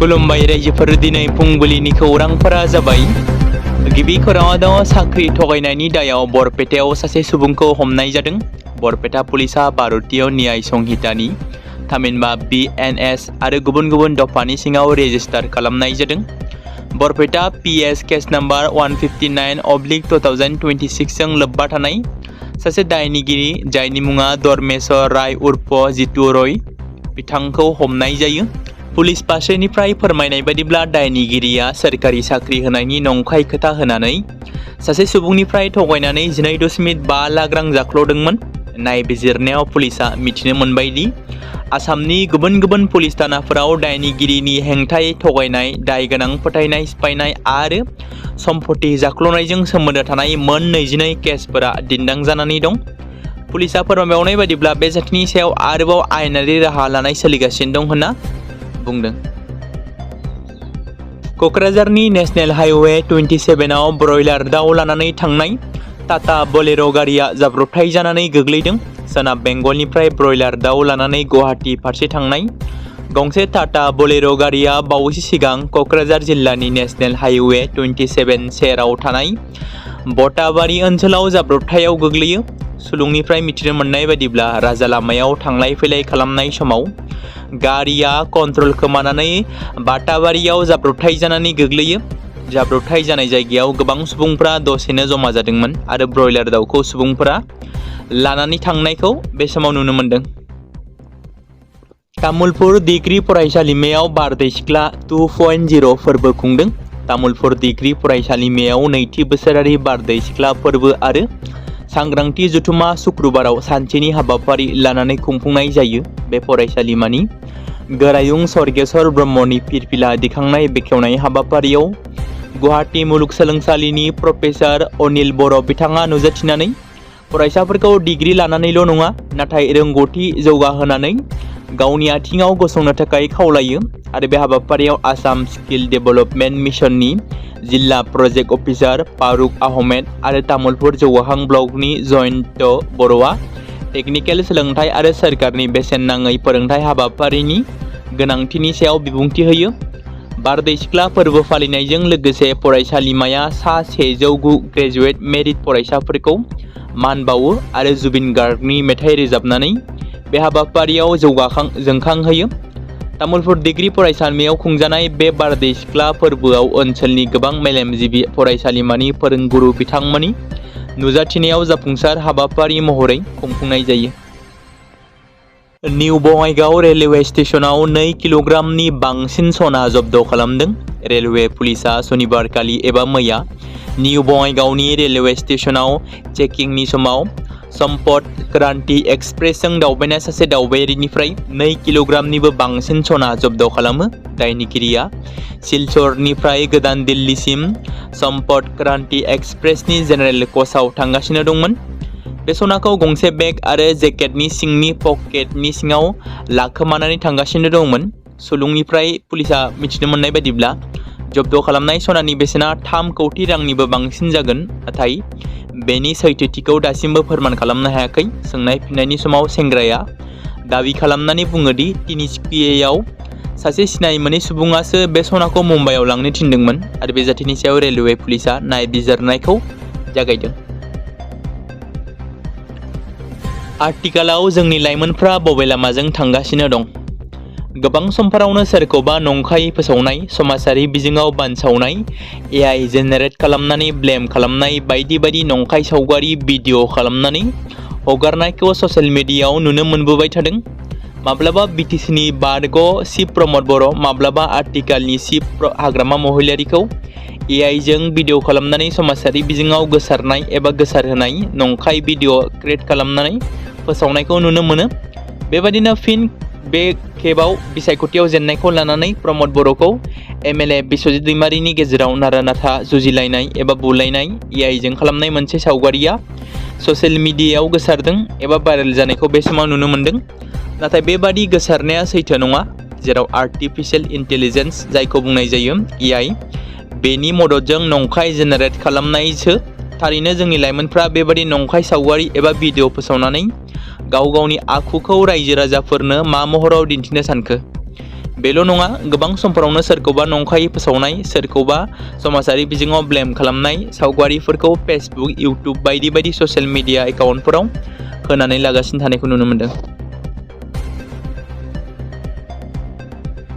खुलुमबाय रायजोफोर दिनै फुंबिलिनि खौरांफोरा जाबाय गिबि खौराङाव दङ साख्रि थगायनायनि दायाव बरपेटायाव सासे सुबुंखौ हमनाय जादों। बरपेटा पुलिसा भारतीय न्याय संहितानि थामहिनबा BNS आरो गुबुन गुबुन दफानि सिङाव रेजिस्टार खालामनाय जादों। बरपेटा PS केस नम्बर 159/2026 जों लोब्बा थानाय सासे दायनिगिरि जायनि मुङा धर्मेश्वर राय उर्फ जितु रय बिथांखौ हमनाय जायो। पुलिस फारसेनिफ्राय फोरमायनाय बायदिब्ला दायनिगिरिया सोरखारि साख्रि होनायनि नंखाय खोथा होनानै सासे सुबुंनिफ्राय थगायनानै 12.5 लाख रां जाख्ल'दोंमोन। नायबिजिरनायाव पुलिसा मिथिनो मोनबायदि आसामनि गुबुन गुबुन पुलिस थानाफोराव दायनिगिरिनि हेंथायै थगायनाय, दाय गोनां फोथायनाय सिफायनाय आरो सम्पति जाख्ल'नायजों सोमोन्दो थानाय मोन 22 केसफोरा दिन्दां जानानै दं। पुलिसा फोरमायबावनाय बायदिब्ला बे जाथायनि सायाव आरोबाव आयेनारि राहा लानाय सोलिगासिनो दं होनना बुंदों। क'क्राझारनि नेशनेल हाइवे 27 आव ब्रयलार दाउ लानानै थांनाय टाटा बलेर' गारिया जाब्रबथाय जानानै गोग्लैदों। सोनाब बेंगलनिफ्राय ब्रयलार दाउ लानानै गुवाहाटी फारसे थांनाय गंसे टाटा बलेर' गारिया बावैसो सिगां क'क्राझार जिल्लानि नेशनेल हाइवे 27 सेराव थानाय बटाबारि ओनसोलाव जाब्रबथायाव गोग्लैयो। सुलुंनिफ्राय मिथिनो मोननाय बायदिब्ला राजा लामायाव थांलाय फैलाय खालामनाय समाव गारिया कन्ट्रल खोमानानै बाटाबारियाव जाब्रबथाय जानानै गोग्लैयो। जाब्रबथाय जानाय जायगायाव गोबां सुबुंफोरा दसेनो जमा जादोंमोन आरो ब्रयलार दाउखौ सुबुंफोरा लानानै थांनायखौ बे समाव नुनो मोनदों। तामुलपुर डिग्री फरायसालिमायाव बारदै सिख्ला 2.0 फोरबो खुंदों। तामुलपुर डिग्री फरायसालिमायाव नैथि बोसोरारि बारदै सिख्ला फोरबो आरो सांग्रांथि जथुमा शुक्रबाराव सानसेनि हाबाफारि लानानै खुंफुंनाय जायो। बे फरायसालिमानि गोरायुं सर्गेश्वर ब्रह्मनि फिरफिला दिखांनाय बेखेवनाय हाबाफारियाव गुवाहाटी मुलुगसोलोंसालिनि प्रफेसार अनिल बर' बिथाङा नुजाथिनानै फरायसाफोरखौ डिग्री लानानैल' नङा नाथाय रोंगौथि जौगाहोनानै गावनि आथिङाव गसंनो थाखाय खावलायो आरो बे हाबाफारियाव आसाम स्किल डेभेलपमेन्ट मिशननि जिल्ला प्रजेक्ट अफिसार फारुक आहमेद आरो तामुलपुर जौगाहां ब्लकनि जयन्त बर'आ टेकनिकेल सोलोंथाइ आरो सोरखारनि बेसेन नाङै फोरोंथाइ हाबाफारिनि गोनांथिनि सायाव बिबुंथि होयो। बारदै सिख्ला फोरबो फालिनायजों लोगोसे फरायसालिमाया सा 109 ग्रेजुवेट मेरिट फरायसाफोरखौ मान बावो आरो जुबिन गार्गनि मेथाइ रोजाबनानै बे हाबाफारियाव जोंखांहोयो। तामुलपुर डिग्री फरायसालिमायाव खुंजानाय बे बारदै सिख्ला फोरबोआव ओनसोलनि गोबां मेलेमजिबि फरायसालिमानि फोरोंगुरु बिथांमोननि नुजाथिनायाव जाफुंसार हाबाफारि महरै खुंफुंनाय जायो। निउ बङाइगाव रेलवे स्टेशनाव 2 किल'ग्रामनि बांसिन सना जब्द खालामदों। रेलवे पुलिसा सनिबारखालि एबा मैया निउ बङाइगावनि रेलवे स्टेशनाव चेकिंनि समाव सम्पद क्रान्ति एक्सप्रेसजों दावबायनाय सासे दावबायारिनिफ्राय 2 किल'ग्रामनिबो बांसिन सना जब्द खालामो। दायनिगिरिया सिलचरनिफ्राय गोदान दिल्लीसिम सम्पद क्रान्ति एक्सप्रेसनि जेनेरेल कचआव थांगासिनो दंमोन। बे सनाखौ गंसे बेग आरो जेकेटनि सिंनि पकेटनि सिङाव लाखोमानानै थांगासिनो दंमोन। सुलुंनिफ्राय पुलिसा मिथिनो मोननाय बायदिब्ला जब्द खालामनाय सनानि बेसेना 3 कौटि रांनिबो बांसिन जागोन, नाथाय बेनि सैथोथिखौ दासिमबो फोरमान खालामनो हायाखै। सोंनाय फिननायनि समाव सेंग्राया दाबि खालामनानै बुङोदि तिनिसुकियायाव सासे सिनाय मोनै सुबुङासो बे सनाखौ मुम्बाइआव लांनो थिनदोंमोन आरो बे जाथायनि सायाव रेलवे पुलिसा नायबिजिरनायखौ जागायदों। आथिखालाव जोंनि लाइमोनफ्रा बबे लामाजों थांगासिनो दं? गोबां समफोरावनो सोरखौबा नंखाय फोसावनाय, समाजारि बिजोङाव बानसावनाय, AI जेनेरेट खालामनानै ब्लेम खालामनाय बायदि बायदि नंखाय सावगारि भिडिअ खालामनानै हगारनायखौ ससियेल मिडियायाव नुनो मोनबोबाय थादों। माब्लाबा BTCनि बारग' चिफ प्रमद बर', माब्लाबा आथिखालनि चिफ हाग्रामा महिलारिखौ AI जों भिडिअ खालामनानै समाजारि बिजोङाव गोसारनाय एबा गोसारहोनाय नंखाय भिडिअ क्रिएट खालामनानै फोसावनायखौ नुनो मोनो। बेबादिनो फिन बे खेबाव बिसायख'थियाव जेननायखौ लानानै प्रमद बर'खौ MLA बिस्वजित दैमारिनि गेजेराव नारा-नाथा जुजिलायनाय एबा बुलायनाय AI जों खालामनाय मोनसे सावगारिया ससियेल मिडियायाव गोसारदों एबा भाइरेल जानायखौ बे समाव नुनो मोनदों। नाथाय बेबादि गोसारनाया सैथो नङा, जेराव आर्टिफिशियेल इन्टेलिजेन्स जायखौ बुंनाय जायो AI बेनि मददजों नंखाय जेनेरेट खालामनायसो। थारैनो जोंनि लाइमोनफ्रा बेबादि नंखाय सावगारि एबा भिडिअ फोसावनानै गाव गावनि आखुखौ रायजो राजाफोरनो मा महराव दिन्थिनो सानखो? बेल' नङा, गोबां समफोरावनो सोरखौबा नंखायै फोसावनाय, सोरखौबा समाजारि बिजोङाव ब्लेम खालामनाय सावगारिफोरखौ फेसबुक, इउटुब बायदि बायदि ससियेल मिडिया एकाउन्टफोराव होनानै लागासिनो थानायखौ नुनो मोन्दों।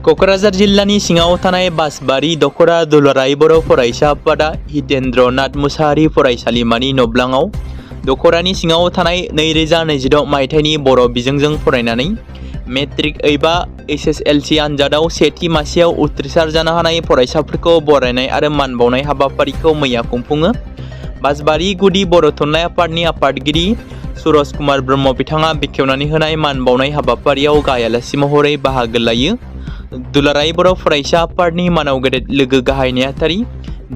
क'क्राझार जिल्लानि सिङाव थानाय बासबारि दख'रा दुलाराय बर' फरायसा आफादा हितेन्द्र नाथ मुसाहारि फरायसालिमानि नब्लाङाव दख'रानि सिङाव थानाय 2026 मायथाइनि बर' बिजोंजों फरायनानै मेट्रिक एबा SSLC आनजादाव सेथि मासियाव उथ्रिसार जानो हानाय फरायसाफोरखौ बरायनाय आरो मान बावनाय हाबाफारिखौ मैया खुंफुङो। बासबारि गुदि बर' थुनलाइ आफादनि आफादगिरि सुरज कुमार ब्रह्म बिथाङा बेखेवनानै होनाय मान बावनाय हाबाफारियाव गाहाय आलासि महरै बाहागो लायो। दुलाराय बर' फरायसा आफादनि मानाव गेदेर लोगो गाहाय नेहाथारि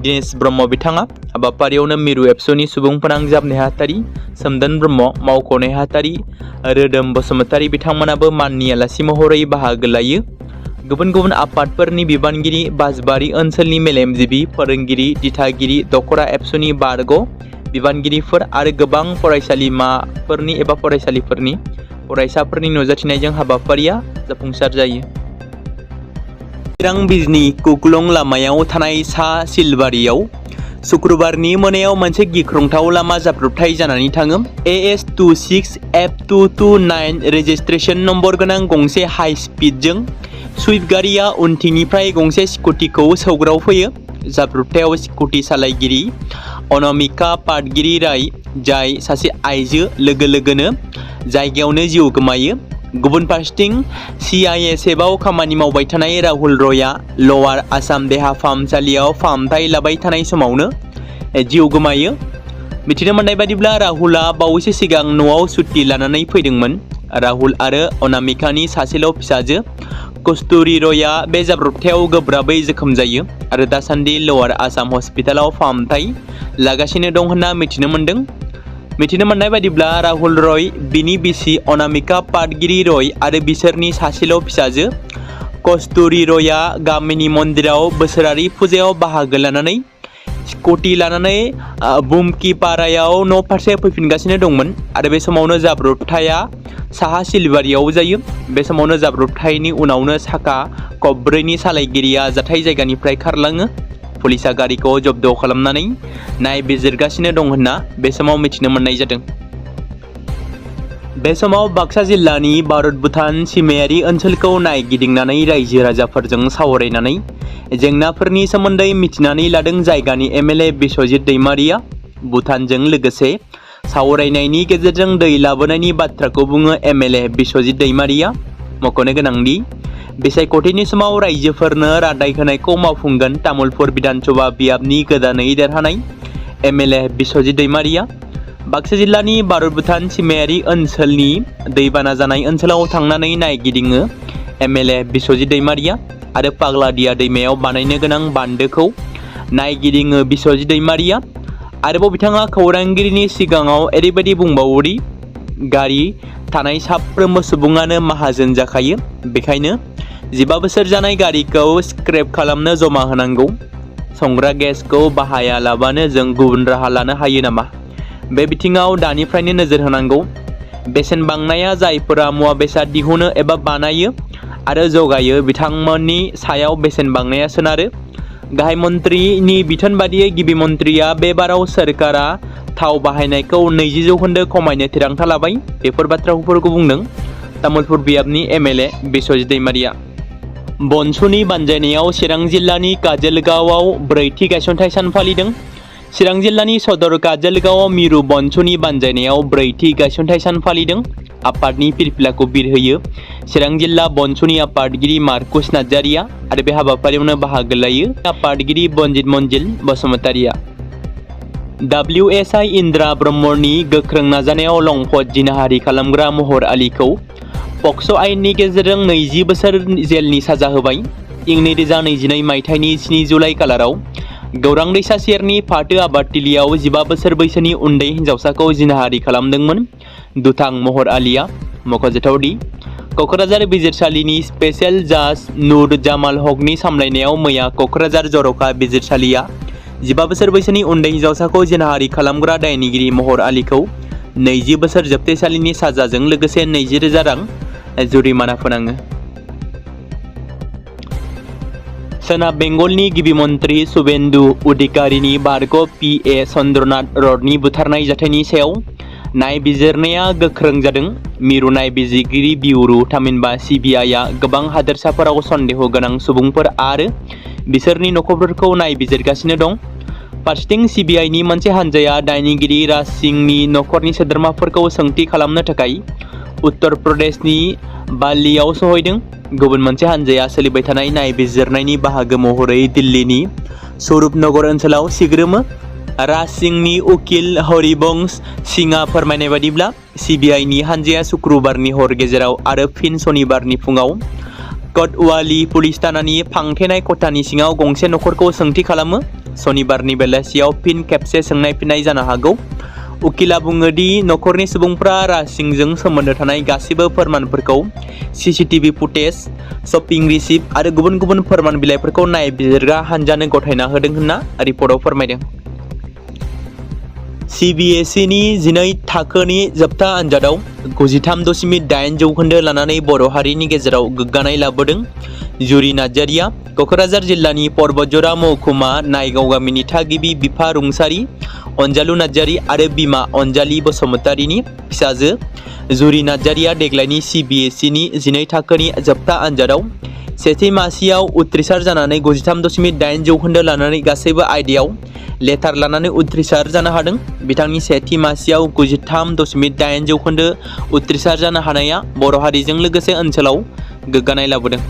दिनेश ब्रह्म बिथाङा हाबाफारियावनो मिरु एबसुनि सुबुं फोनांजाब नेहाथारि सोमदोन ब्रह्म, मावख' नेहाथारि रोदोम बसुमतारी बिथांमोनाबो माननि आलासि महरै बाहागो लायो। गुबुन गुबुन आफादफोरनि बिबानगिरि, बासबारि ओनसोलनि मेलेमजिबि, फोरोंगिरि, दिथागिरि, दख'रा एबसुनि बारग' बिबानगिरिफोर आरो गोबां फरायसालिमाफोरनि एबा फरायसालिफोरनि फरायसाफोरनि नुजाथिनायजों हाबाफारिया जाफुंसार जायो। चिरां बिजनी कुक्लं लामायाव थानाय सा सिलबारियाव शुक्रबारनि मोनायाव मोनसे गिख्रंथाव लामा जाब्रबथाय जानानै थाङो। AS26F229 रेजिस्ट्रेशन नम्बर गोनां गंसे हाई स्पीडजों सुइफ्ट गारिया उनथिंनिफ्राय गंसे स्कुटिखौ सौग्राव फैयो। जाब्रबथायाव स्कुटि सालायगिरि अनामिका पाटगिरि राय, जाय सासे आइजो, लोगो लोगोनो जायगायावनो जिउ गोमायो। गुबुन फारसेथिं CISFआव खामानि मावबाय थानाय राहुल रयआ लवार आसाम देहा फाहामसालियाव फाहामथाय लाबाय थानाय समावनो जिउ गोमायो। मिथिनो मोननाय बादिब्ला राहुलआ बावैसो सिगां न'आव सुट्टि लानानै फैदोंमोन। राहुल आरो अनामिकानि सासेल' फिसाजो कस्तुरी रयआ बे जाब्रबथायाव गोब्राबै जोखोम जायो आरो दासान्दि लवार आसाम हस्पिटालाव फाहामथाय लागासिनो दं होनना मिथिनो मोनदों। मिथिनो मोननाय बादिब्ला राहुल रय, बिनि बिसि अनामिका पाटगिरि रय आरो बिसोरनि सासेल' फिसाजो कस्तुरी रयआ गामिनि मन्दिराव बोसोरारि फुजायाव बाहागो लानानै स्कुटि लानानै बुमकिपारायाव न' फारसे फैफिनगासिनो दंमोन आरो बे समावनो जाब्रबथाया साहा सिलबारियाव जायो। बे समावनो जाब्रबथायनि उनावनो साखा खबब्रैनि सालायगिरिया जाथाय जायगानिफ्राय खारलाङो। पुलिसा गारिखौ जब्द खालामनानै नायबिजिरगासिनो दं होनना बे समाव मिथिनो मोननाय जादों। बे समाव बाक्सा जिल्लानि भारत-भुटान सिमायारि ओनसोलखौ नायगिदिंनानै रायजो राजाफोरजों सावरायनानै जेंनाफोरनि सोमोन्दै मिथिनानै लादों जायगानि MLA बिस्वजित दैमारिया। भुटानजों लोगोसे सावरायनायनि गेजेरजों दै लाबोनायनि बाथ्राखौ बुङो MLA बिस्वजित दैमारिया। मख'नो गोनांदि बिसायख'थिनि समाव रायजोफोरनो रादाय होनायखौ मावफुंगोन तामुलपुर बिधानसभा बियाबनि गोदानै देरहानाय MLA बिस्वजित दैमारिया। बाक्सा जिल्लानि भारत-भुटान सिमायारि ओनसोलनि दैबाना जानाय ओनसोलाव थांनानै नायगिदिङो MLA बिस्वजित दैमारिया आरो पाग्लादिया दैमायाव बानायनो गोनां बान्दोखौ नायगिदिङो बिस्वजित दैमारिया। आरोबाव बिथाङा खौरांगिरिनि सिगाङाव ओरैबायदि बुंबावोदि गारि थानाय साफ्रोमबो सुबुङानो माहाजोन जाखायो, बेखायनो 15 बोसोर जानाय गारिखौ स्क्रेप खालामनो जमा होनांगौ। संग्रा गेसखौ बाहायालाबानो जों गुबुन राहा लानो हायो नामा? बे बिथिङाव दानिफ्रायनो नोजोर होनांगौ। बेसेन बांनाया जायफोरा मुवा बेसाद दिहुनो एबा बानायो आरो जगायो बिथांमोननि सायाव बेसेन बांनाया सोनारो। गाहाय मन्थ्रिनि बिथोन बादियै गिबि मन्थ्रिया बे बाराव सोरखारा थाव बाहायनायखौ 20% खमायनो थिरांथा लाबाय। बेफोर बाथ्राफोरखौ बुंदों तामुलपुर बियाबनि MLA बिस्वजित दैमारिया। बनसुनि बानजायनायाव चिरां जिल्लानि काजोलगावआव 4थि गायसनथाय सान फालिदों। चिरां जिल्लानि सदर काजोलगावआव मिरु बनसुनि बानजायनायाव 4थि गायसनथाय सान फालिदों। आफादनि फिरफिलाखौ बिरहोयो चिरां जिल्ला बनसुनि आफादगिरि मार्कुस नार्जारिया आरो बे हाबाफारियावनो बाहागो लायो आफादगिरि बनजित मन्जिल बसुमतारिया। WSI इन्द्रा ब्रह्मनि गोख्रों नाजानायाव लंपट जिनाहारि खालामग्रा महर आलीखौ पक्स' आयेननि गेजेरजों 20 बोसोर जेलनि साजा होबाय। इं 2022 मायथाइनि 7 जुलाइ खालाराव गौरां दैसा सेरनि फाथो आबादथिलियाव 15 बोसोर बैसोनि उन्दै हिन्जावसाखौ जिनाहारि खालामदोंमोन दुथां महर आलीया। मख'जाथावदि क'क्राझार बिजिरसालिनि स्पेशेल जाज नुर जामाल हकनि सामलायनायाव मैया क'क्राझार जर'खा बिजिरसालिया 15 बोसोर बैसोनि उन्दै हिन्जावसाखौ जिनाहारि खालामग्रा दायनिगिरि महर आलीखौ 20 बोसोर जोबथेसालिनि साजाजों लोगोसे 20,000 रां जुरिमाना फोनाङो। सोनाब बेंगलनि गिबि मन्त्रि शुभेन्दु अधिकारीनि बारग' PA चन्द्रनाथ रडनि बुथारनाय जाथायनि सायाव नायबिजिरनाया गोख्रों जादों। मिरु नायबिजिरगिरि बिउरु थामहिनबा CBIआ गोबां हादोरसाफोराव सन्देह गोनां सुबुंफोर आरो बिसोरनि नखरफोरखौ नायबिजिरगासिनो दं। फारसेथिं CBIनि मोनसे हानजाया दायनिगिरि राज सिंहनि नखरनि सोद्रोमाफोरखौ सोंथि खालामनो थाखाय उत्तर प्रदेशनि बाल्लियाव सहैदों। गुबुन मोनसे हानजाया सोलिबाय थानाय नायबिजिरनायनि बाहागो महरै दिल्लीनि स्वरुपनगर ओनसोलाव सिग्रोमो। राज सिंहनि उकिल हरिबंश सिंहआ फोरमायनाय बादिब्ला CBIनि हानजाया शुक्रबारनि हर गेजेराव आरो फिन सनिबारनि फुङाव कटवाली पुलिस थानानि फांथेनाय खथानि सिङाव गंसे नखरखौ सोंथि खालामो। सनिबारनि बेलासियाव फिन खेबसे सोंनाय फिननाय जानो हागौ। उकिला बुङो दि नखरनि सुबुंफ्रा राज सिंहजों सोमोन्दो थानाय गासिबो फोरमानफोरखौ CCTV फुटेज, शपिं रिसिप्ट आरो गुबुन गुबुन फोरमान बिलाइफोरखौ नायबिजिरग्रा हानजानो गथायना होदों होनना रिपर्टआव फोरमायदों। CBSEनि 12 थाखोनि जोबथा आनजादाव 93.8 जौखोन्दो लानानै बर' हारिनि गेजेराव गोग्गानाय लाबोदों जुरि नार्जारिया। क'क्राझार जिल्लानि पर्बतजरा महकुमा नायगाव गामिनि थागिबि बिफा रुंसारि अनजालु नार्जारि आरो बिमा अनजालि बसुमतारिनि फिसाजो जुरि नार्जारिया देग्लायनि CBSEनि 12 थाखोनि जोबथा आनजादाव सेथि मासियाव उथ्रिसार जानानै 93.8 जौखोन्दो लानानै गासैबो आयदायाव लेटार लानानै उथ्रिसार जानो हादों। बिथांनि सेथि मासियाव 93.8 जौखोन्दो उथ्रिसार जानो हानाया बर' हारिजों लोगोसे ओनसोलाव गोग्गानाय लाबोदों।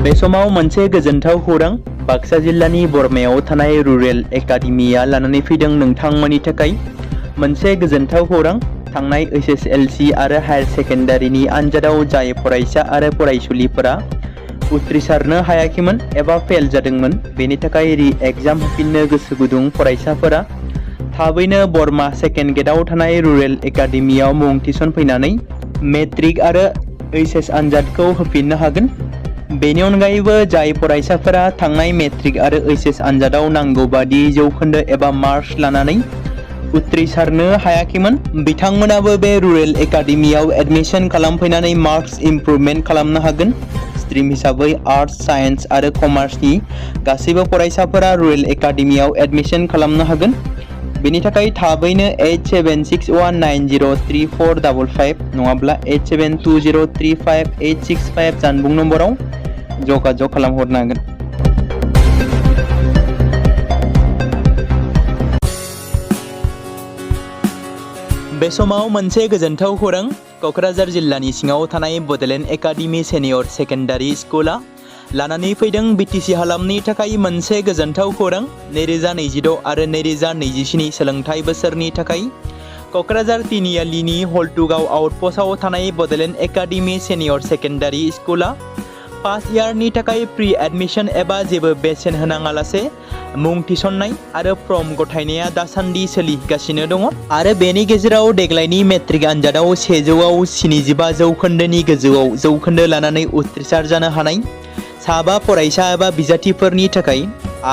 बे समाव मोनसे गोजोनथाव खौरां बाक्सा जिल्लानि बरमायाव थानाय रुरेल एकाडेमिया लानानै फैदों नोंथांमोननि थाखाय मोनसे गोजोनथाव खौरां। थांनाय SSLC आरो हायार सेकेन्डारिनि आनजादाव जाय फरायसा आरो फरायसुलिफोरा उथ्रिसारनो हायाखैमोन एबा फेल जादोंमोन, बेनि थाखाय रि-एग्जाम होफिननो गोसो गुदुं फरायसाफोरा थाबैनो बरमा सेकेन्ड गेटआव थानाय रुरेल एकाडेमियाव मुं थिसनफैनानै मेट्रिक आरो HS आनजादखौ होफिननो हागोन। बेनि अनगायैबो जाय फरायसाफोरा थांनाय मेट्रिक आरो HS आनजादाव नांगौ बादि जौखोन्दो एबा मार्क्स लानानै उथ्रिसारनो हायाखैमोन, बिथांमोनाबो बे रुरेल एकाडेमियाव एडमिशन खालामफैनानै मार्क्स इमप्रुभमेन्ट खालामनो हागोन। स्ट्रिम हिसाबै आर्ट्स, साइन्स आरो कमार्सनि गासैबो फरायसाफोरा रुरेल एकाडेमियाव एडमिशन खालामनो हागोन। बेनि थाखाय थाबैनो 8761903455 नङाब्ला 87203585 जानबुं नम्बराव जगाजग खालामहरनो हागोन। बे समाव मोनसे गोजोनथाव खौरां क'क्राझार जिल्लानि सिङाव थानाय बड'लेण्ड एकाडेमि सेनियर सेकेन्डारि स्कुला लानानै फैदों BTC हालामनि थाखाय मोनसे गोजोनथाव खौरां। 2026 आरो 2027 सोलोंथाइ बोसोरनि थाखाय क'क्राझार तिनिआलिनि हल्टुगाव आउटपस्टआव थानाय बड'लेण्ड एकाडेमि सेनियर सेकेन्डारि स्कुला फार्स्ट इयारनि थाखाय प्रि एडमिशन एबा जेबो बेसेन होनाङालासे मुं थिसननाय आरो फर्म गथायनाया दासान्दि सोलिगासिनो दङ आरो बेनि गेजेराव देग्लायनि मेट्रिक आनजादाव 100आव 75 जौखोन्दोनि गोजौआव जौखोन्दो लानानै उथ्रिसार जानो हानाय साबा फरायसा एबा बिजाथिफोरनि थाखाय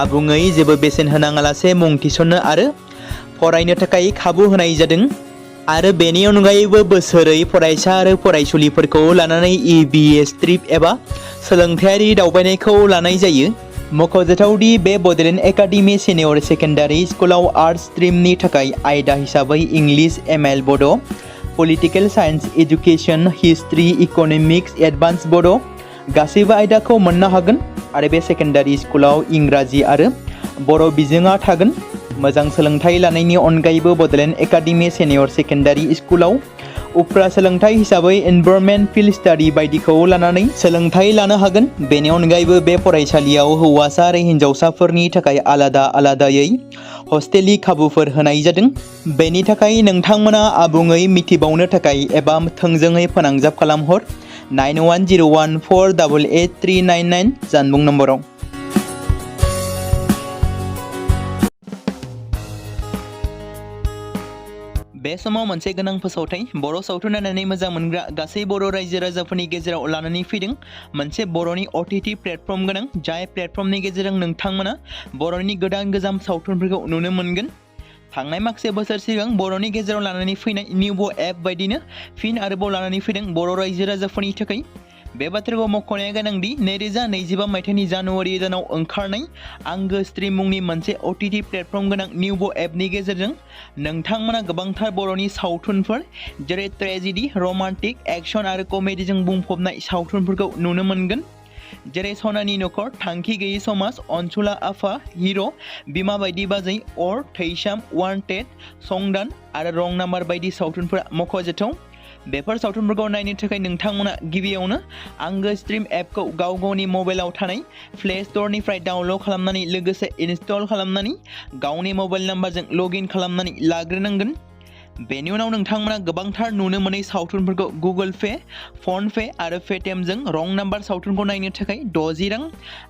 आबुङै जेबो बेसेन होनाङालासे मुं थिसननो आरो फरायनो थाखाय खाबु होनाय जादों आरो बेनि अनगायैबो बोसोरै फरायसा आरो फरायसुलिफोरखौ लानानै EBS ट्रिप एबा सोलोंथायारि दावबायनायखौ लानाय जायो। मख'जाथावदि बे बड'लेण्ड एकाडेमि सेनियर सेकेन्डारि स्कुलाव आर्ट्स स्ट्रिमनि थाखाय आयदा हिसाबै इंलिश, ML बड', political science, education, history, economics, advance बड' गासैबो आयदाखौ मोननो हागोन आरो बे सेकेन्डारि स्कुलाव इंराजि आरो बर' बिजोङा थागोन। मोजां सोलोंथाइ लानायनि अनगायैबो बड'लेण्ड एकाडेमि सेनियर सेकेन्डारि स्कुलाव उफ्रा सोलोंथाइ हिसाबै एनभायरनमेन्ट, फिल्ड स्टाडि बायदिखौ लानानै सोलोंथाइ लानो हागोन। बेनि अनगायैबो बे फरायसालियाव हौवासा आरो हिन्जावसाफोरनि थाखाय आलादा आलादायै हस्टेलनि खाबुफोर होनाय जादों। बेनि थाखाय नोंथांमोना आबुङै मिथिबावनो थाखाय एबा थोंजोङै फोनांजाब खालामहर 9101488399 जानबुं नम्बराव। बे समाव मोनसे गोनां फोसावथाय बर' सावथुन नायनानै मोजां मोनग्रा गासै बर' रायजो राजाफोरनि गेजेराव लानानै फैदों मोनसे बर'नि OTT प्लेटफर्म गोनां, जाय प्लेटफर्मनि गेजेरजों नोंथांमोना बर'नि गोदान गोजाम सावथुनफोरखौ नुनो मोनगोन। थांनाय माखासे बोसोर सिगां बर'नि गेजेराव लानानै फैनाय निउब' एप बायदिनो फिन आरोबाव लानानै फैदों बर' रायजो राजाफोरनि थाखाय। बे बाथ्राखौ मख'नाया गोनांदि 2025 मायथाइनि जानुवारि दानाव ओंखारनाय आंगो स्ट्रीम मुंनि मोनसे OTT प्लेटफर्म गोनां निउब' एपनि गेजेरजों नोंथांमोना गोबांथार बर'नि सावथुनफोर जेरै ट्रेजेडी, रमान्टिक, एक्शन आरो कमेडीजों बुंफबनाय सावथुनफोरखौ नुनो मोनगोन। जेरै सनानि नखर, थांखि गैयै समाज, अनसुला आफा, हिर', बिमा बायदि बाजै, अर, थैसाम, वान्टेड, संदान आरो रं नाम्बार बायदि सावथुनफोरा मख'जाथाव। बेफोर सावथुनफोरखौ नायनो थाखाय नोंथांमोना गिबियावनो आंगो स्ट्रीम एपखौ गावनि मबाइलाव थानाय प्ले स्ट'रनिफ्राय डाउनल'ड खालामनानै लोगोसे इनस्टल खालामनानै गावनि मबाइल नाम्बारजों लगइन खालामनानै लाग्रोनांगोन। बेनि उनाव नोंथांमोना गोबांथार नुनो मोनै सावथुनफोरखौ गुगोल पे, फन पे आरो पेटिएमजों रं नाम्बार सावथुनखौ नायनो थाखाय 60 रां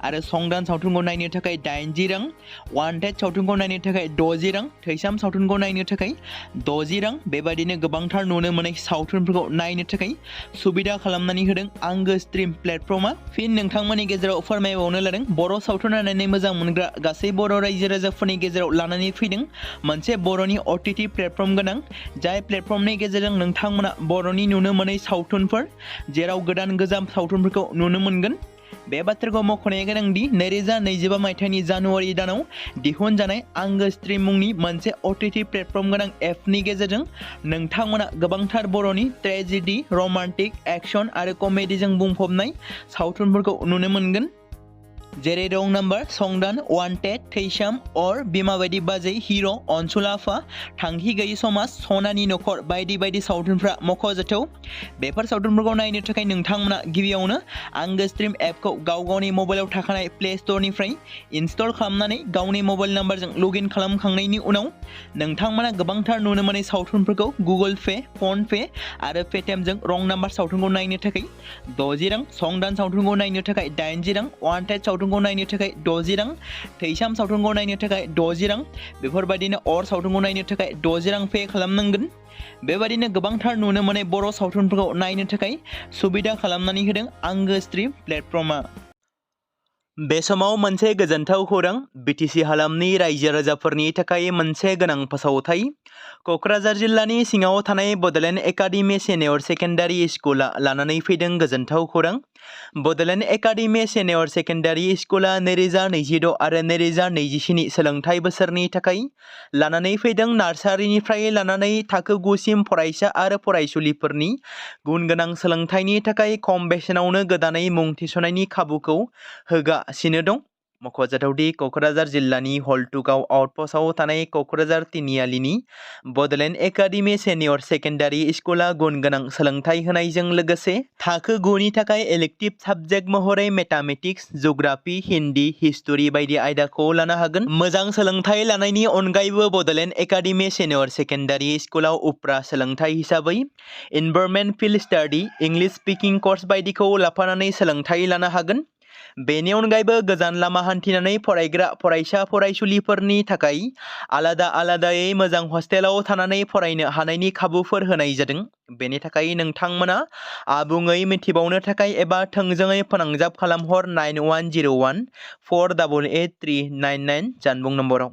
आरो संदान सावथुनखौ नायनो थाखाय 80 रां, वान्टेड सावथुनखौ नायनो थाखाय 60 रां, थैसाम सावथुनखौ नायनो थाखाय 60 रां बेबादिनो गोबांथार नुनो मोनै सावथुनफोरखौ नायनो थाखाय सुबिदा खालामनानै होदों आंगो स्ट्रीम प्लेटफर्मा। फिन नोंथांमोननि गेजेराव फोरमायबावनो लादों बर' सावथुन नायनानै मोजां मोनग्रा गासै बर' रायजो राजाफोरनि गेजेराव लानानै फैदों मोनसे बर'नि OTT प्लेटफर्म गोनां जाय प्लेटफर्मनि गेजेरजों नोंथांमोना बर'नि नुनो मोनै सावथुनफोर जेराव गोदान गोजाम सावथुनफोरखौ नुनो मोनगोन। बे बाथ्राखौ मख'नाया गोनांदि 2025 मायथाइनि जानुवारि दानाव दिहुनजानाय आंगो स्ट्रीम मुंनि मोनसे OTT प्लेटफर्म गोनां एपनि गेजेरजों नोंथांमोना गोबांथार बर'नि ट्रेजेडी, रमान्टिक, एक्शन आरो कमेडीजों बुंफबनाय सावथुनफोरखौ नुनो मोनगोन। जेरै रं नाम्बार, संदान, वान्टेड, थैसाम, अर, बिमा बायदि बाजै, हिर', अनसुला आफा, थांखि गैयै समाज, सनानि नखर बायदि बायदि सावथुनफ्रा मख'जाथाव। बेफोर सावथुनफोरखौ नायनो थाखाय नोंथांमोना गिबियावनो आंगो स्ट्रीम एपखौ गावनि मबाइलाव थाखानाय प्ले स्ट'रनिफ्राय इनस्टल खालामनानै गावनि मबाइल नाम्बारजों लगइन खालामखांनायनि उनाव नोंथांमोना गोबांथार नुनो मोनै सावथुनफोरखौ गुगोल पे, फन पे आरो पेटिएमजों रं नाम्बार सावथुनखौ नायनो थाखाय 60 रां, संदान सावथुनखौ नायनो थाखाय 80 रां, वान्टेड सावथुनखौ नायनो थाखाय 60 रां, थैसाम सावथुनखौ नायनो थाखाय 60 रां बेफोरबायदिनो अर सावथुनखौ नायनो थाखाय 60 रां पे खालामनांगोन। बेबायदिनो गोबांथार नुनो मोनै बर' सावथुनफोरखौ नायनो थाखाय सुबिदा खालामनानै होदों आंगो स्ट्रीम प्लेटफर्मा। बे समाव मोनसे गोजोनथाव खौरां BTC हालामनि रायजो राजाफोरनि थाखाय मोनसे गोनां फोसावथाय। क'क्राझार जिल्लानि सिङाव थानाय बड'लेण्ड एकाडेमि सिनियर सेकेन्डारि स्कुला लानानै फैदों गोजोनथाव खौरां। बड'लेण्ड एकाडेमि सिनियर सेकेन्डारि स्कुला 2026 आरो 2027 सोलोंथाइ बोसोरनि थाखाय लानानै फैदों नार्सारिनिफ्राय लानानै थाखो 9 सिम फरायसा आरो फरायसुलिफोरनि गुन गोनां सोलोंथाइनि थाखाय खम बेसेनावनो गोदानै मुं थिसननायनि खाबुखौ होगासिनो दं। मख'जाथावदि क'क्राझार जिल्लानि हल्टुगाव आउटपस्टआव थानाय क'क्राझार तिनिआलिनि बड'लेण्ड एकाडेमि सिनियर सेकेन्डारि स्कुला गुन गोनां सोलोंथाइ होनायजों लोगोसे थाखो 9 नि थाखाय इलेक्टिभ साबजेक्ट महरै मेथामेटिक्स, जिअ'ग्राफि, हिन्दी, हिस्टरि बायदि आयदाखौ लानो हागोन। मोजां सोलोंथाइ लानायनि अनगायैबो बड'लेण्ड एकाडेमि सिनियर सेकेन्डारि स्कुलाव उफ्रा सोलोंथाइ हिसाबै environment field study, English speaking course बायदिखौ लाफानानै सोलोंथाइ लानो हागोन। बेनि अनगायैबो गोजान लामा हान्थिनानै फरायग्रा फरायसा फरायसुलिफोरनि थाखाय आलादायै मोजां हस्टेलाव थानानै फरायनो हानायनि खाबुफोर होनाय जादों। बेनि थाखाय नोंथांमोना आबुङै मिथिबावनो थाखाय एबा थोंजोङै फोनांजाब खालामहर 9101 488 399 जानबुं नम्बराव।